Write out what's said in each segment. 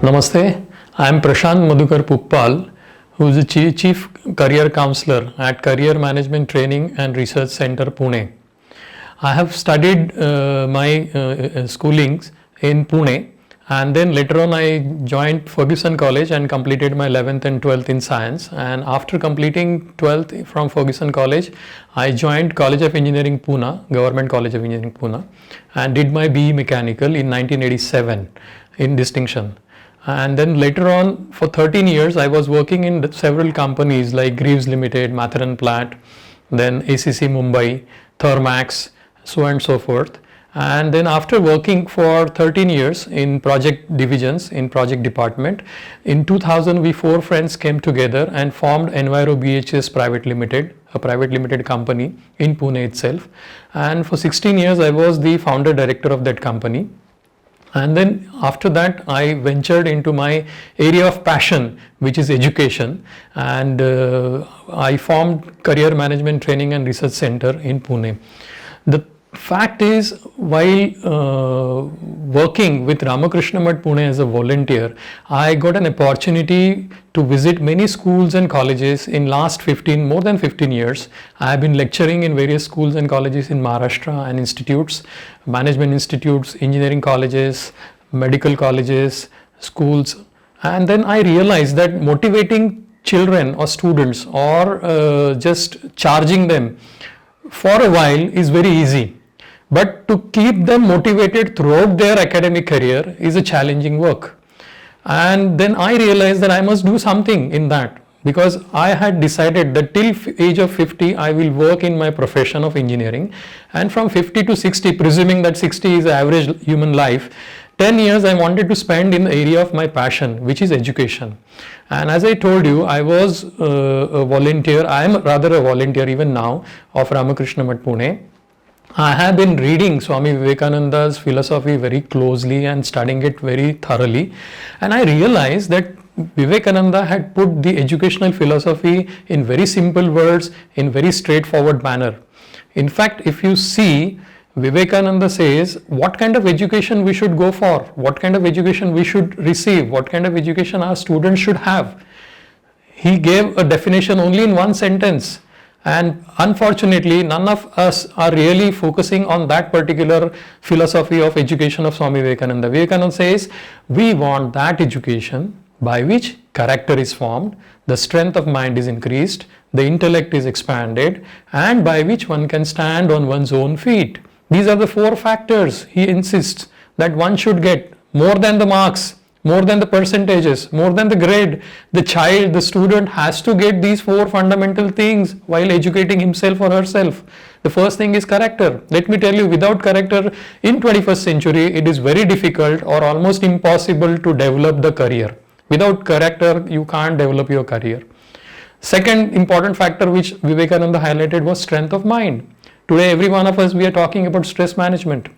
Namaste, I am Prashant Madhukar Pukpal, who is the Chief Career Counselor at Career Management Training and Research Center, Pune. I have studied my schoolings in Pune, and then later on I joined Fergusson College and completed my 11th and 12th in science. And after completing 12th from Fergusson College, I joined College of Engineering Pune, Government College of Engineering Pune, and did my BE Mechanical in 1987 in distinction. And then later on, for 13 years, I was working in several companies like Greaves Limited, Matheran Platt, then ACC Mumbai, Thermax, so on and so forth. And then after working for 13 years in project divisions, in project department, in 2000 we 4 friends came together and formed Enviro BHS Private Limited, a private limited company in Pune itself. And for 16 years I was the founder director of that company. And then after that I ventured into my area of passion, which is education, and I formed Career Management Training and Research Center in Pune. The fact is, while working with Ramakrishna Math Pune as a volunteer, I got an opportunity to visit many schools and colleges in last more than 15 years. I have been lecturing in various schools and colleges in Maharashtra and institutes, management institutes, engineering colleges, medical colleges, schools. And then I realized that motivating children or students or just charging them for a while is very easy. But to keep them motivated throughout their academic career is a challenging work. And then I realized that I must do something in that, because I had decided that till age of 50 I will work in my profession of engineering, and from 50 to 60, presuming that 60 is the average human life, 10 years I wanted to spend in the area of my passion, which is education. And as I told you, I was a volunteer, I am rather a volunteer even now of Ramakrishna Math Pune. I have been reading Swami Vivekananda's philosophy very closely and studying it very thoroughly, and I realized that Vivekananda had put the educational philosophy in very simple words, in very straightforward manner. In fact, if you see, Vivekananda says what kind of education we should go for, what kind of education we should receive, what kind of education our students should have. He gave a definition only in one sentence. And unfortunately, none of us are really focusing on that particular philosophy of education of Swami Vivekananda. Vivekananda says, we want that education by which character is formed, the strength of mind is increased, the intellect is expanded, and by which one can stand on one's own feet. These are the 4 factors he insists that one should get, more than the marks, more than the percentages, more than the grade. The child, the student has to get these 4 fundamental things while educating himself or herself. The first thing is character. Let me tell you, without character in 21st century, it is very difficult or almost impossible to develop the career. Without character, you can't develop your career. Second important factor which Vivekananda highlighted was strength of mind. Today, every one of us, we are talking about stress management.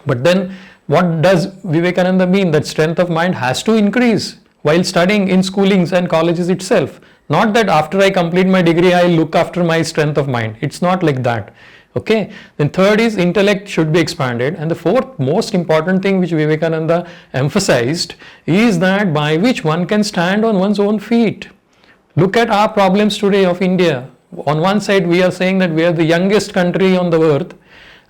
But then, what does Vivekananda mean? That strength of mind has to increase while studying in schoolings and colleges itself. Not that after I complete my degree, I look after my strength of mind. It's not like that. Okay. Then third is intellect should be expanded. And the fourth most important thing which Vivekananda emphasized is that by which one can stand on one's own feet. Look at our problems today of India. On one side, we are saying that we are the youngest country on the earth.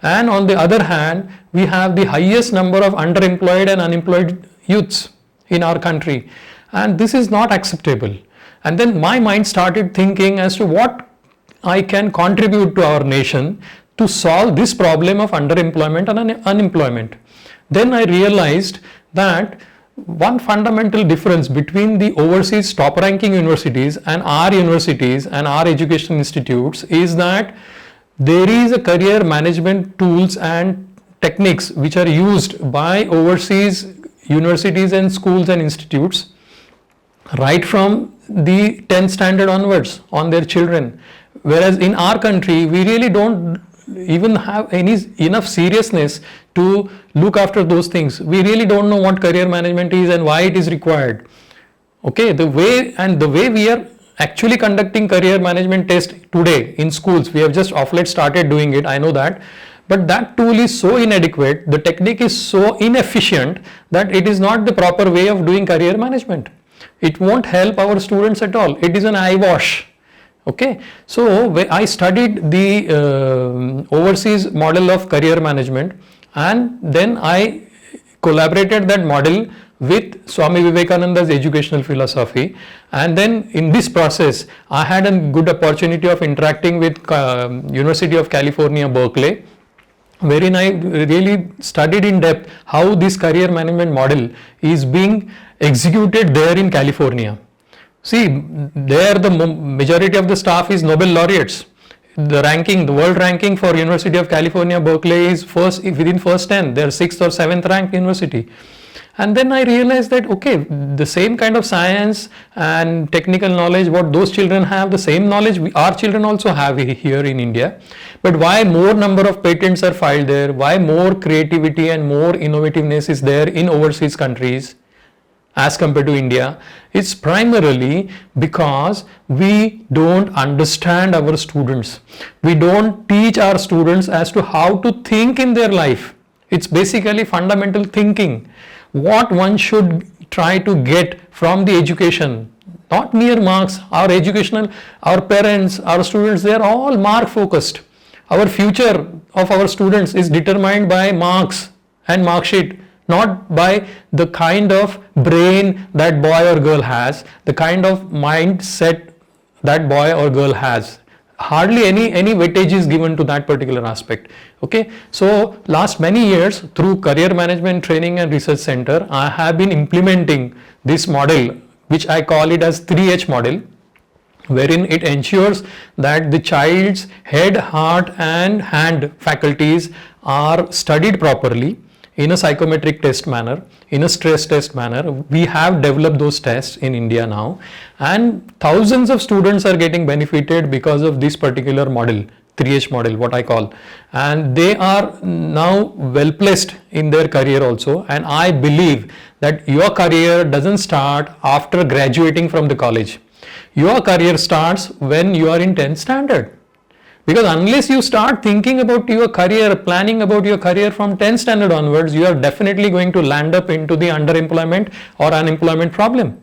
And on the other hand, we have the highest number of underemployed and unemployed youths in our country. And this is not acceptable. And then my mind started thinking as to what I can contribute to our nation to solve this problem of underemployment and unemployment. Then I realized that one fundamental difference between the overseas top ranking universities and our universities and our education institutes is that there is a career management tools and techniques which are used by overseas universities and schools and institutes right from the 10th standard onwards on their children. Whereas in our country, we really don't even have enough seriousness to look after those things. We really don't know what career management is and why it is required. Okay, the way we are actually conducting career management test today in schools, we have just of late started doing it, I know that, but that tool is so inadequate, the technique is so inefficient that it is not the proper way of doing career management. It won't help our students at all. It is an eyewash. Okay, so I studied the overseas model of career management, and then I collaborated that model with Swami Vivekananda's educational philosophy, and then in this process I had a good opportunity of interacting with University of California, Berkeley, wherein I really studied in depth how this career management model is being executed there in California. See, there the majority of the staff is Nobel laureates. The ranking, the world ranking for University of California, Berkeley is within first 10. They are 6th or 7th ranked university. And then I realized that, okay, the same kind of science and technical knowledge what those children have, the same knowledge our children also have here in India. But why more number of patents are filed there? Why more creativity and more innovativeness is there in overseas countries as compared to India? It's primarily because we don't understand our students. We don't teach our students as to how to think in their life. It's basically fundamental thinking. What one should try to get from the education, not mere marks. Our educational, our parents, our students, they are all mark focused. Our future of our students is determined by marks and mark sheet, not by the kind of brain that boy or girl has, the kind of mindset that boy or girl has. Hardly any weightage is given to that particular aspect. Okay, so last many years through Career Management Training and Research Center, I have been implementing this model, which I call it as 3H model, wherein it ensures that the child's head, heart and hand faculties are studied properly in a psychometric test manner, in a stress test manner. We have developed those tests in India now, and thousands of students are getting benefited because of this particular model, 3H model, what I call, and they are now well placed in their career also. And I believe that your career doesn't start after graduating from the college. Your career starts when you are in 10th standard. Because unless you start thinking about your career, planning about your career from 10th standard onwards, you are definitely going to land up into the underemployment or unemployment problem.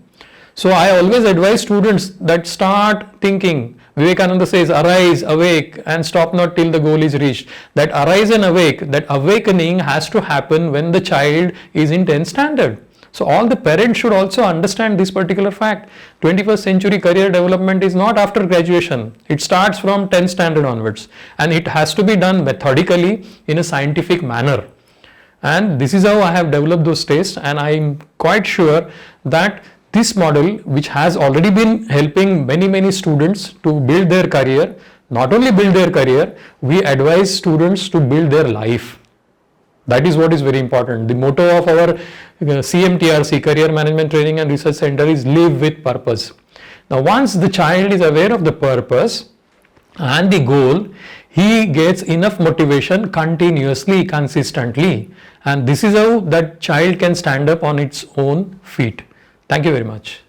So I always advise students that start thinking. Vivekananda says, arise, awake and stop not till the goal is reached. That arise and awake, that awakening has to happen when the child is in 10th standard. So all the parents should also understand this particular fact. 21st century career development is not after graduation. It starts from 10th standard onwards, and it has to be done methodically in a scientific manner. And this is how I have developed those tests, and I am quite sure that this model, which has already been helping many students to build their career, not only build their career, we advise students to build their life. That is what is very important. The motto of our CMTRC, Career Management Training and Research Center, is live with purpose. Now, once the child is aware of the purpose and the goal, he gets enough motivation continuously, consistently, and this is how that child can stand up on its own feet. Thank you very much.